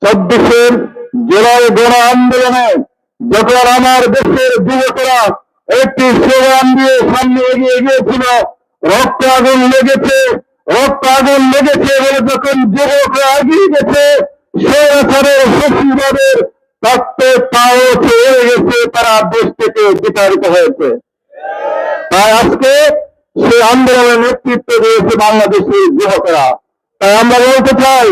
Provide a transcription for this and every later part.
24 জুলাই গণ আন্দোলনে যখন আমার দেশের যুবকেরা একটি স্লোগান দিয়ে সামনে এগিয়ে গিয়েছিল, রক্ত আগুন লেগেছে বলে যখন যুবকরা এগিয়ে গেছে, স্বৈরাচারের শক্তিবাদের তত্ত্বে পাও হয়ে গেছে, তারা দেশ থেকে বিতাড়িত হয়েছে। তাই আজকে সে আন্দোলনের নেতৃত্ব দিয়েছে বাংলাদেশের যুবকেরা। তাই আমরা বলতে চাই,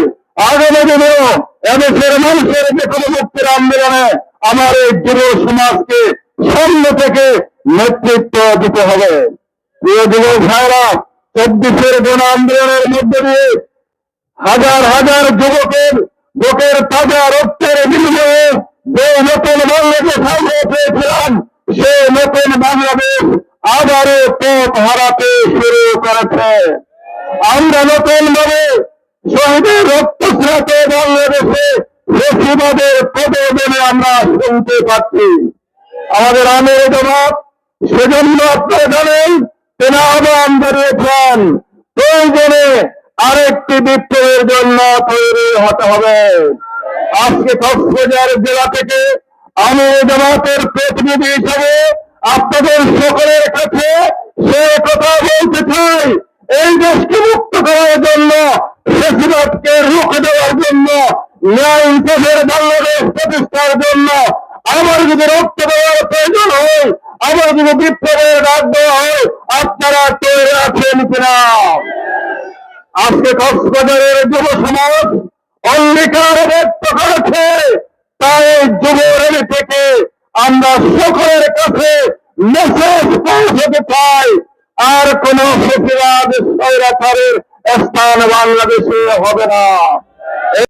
আগামী দিনেও এদেশের মানুষের যে কোনো মুক্তির আন্দোলনে আমার এই যুব সমাজকে সামনে থেকে নেতৃত্ব দিতে হবে। প্রিয় যুবক ভাইরা, 24 গণ আন্দোলনের মধ্যে দিয়ে হাজার হাজার যুবকের বুকের তাজা রক্তের বিনিময়ে যে নতুন বাংলাদেশ আমরা পেয়েছিলাম, সেই নতুন বাংলাদেশ আবারও পথ হারাতে শুরু করেছে। আমরা নতুন ভাবে শহীদের রক্তস্রোত বাংলাদেশে ফ্যাসিবাদের পদবেদনে আমরা শুনতে পাচ্ছি। আমাদের আমির জামাত সেজন্য আপনারা জানেন, তিনি আহ্বান জানিয়েছেন প্রয়োজনে আরেকটি বিপ্লবের জন্য তৈরি হতে হবে। আজকে কক্সবাজার জেলা থেকে আমির জামাতের প্রতিনিধি হিসেবে আপনাদের সকলের কাছে সে কথা বলতে চাই, এই দেশকে মুক্ত করার জন্য, ফ্যাসিবাদকে রুখে দেওয়ার জন্য, ন্যায় ইনসাফের বাংলাদেশ প্রতিষ্ঠার জন্য আমার যদি রক্ত দেওয়ার প্রয়োজন হয়, আমার যদি বিপ্লবের ডাক দেওয়া হয়, আপনারা তৈরি আছেন কিনা? আজকে কক্সবাজারের যুব সমাজ অঙ্গীকার ব্যক্ত করেছে। তাই যুব র্যালি থেকে আমরা সকলের কাছে মেসেজ পৌঁছাতে চাই, আর কোন ফ্যাসিবাদ স্বৈরাচারের স্থান বাংলাদেশে হবে না।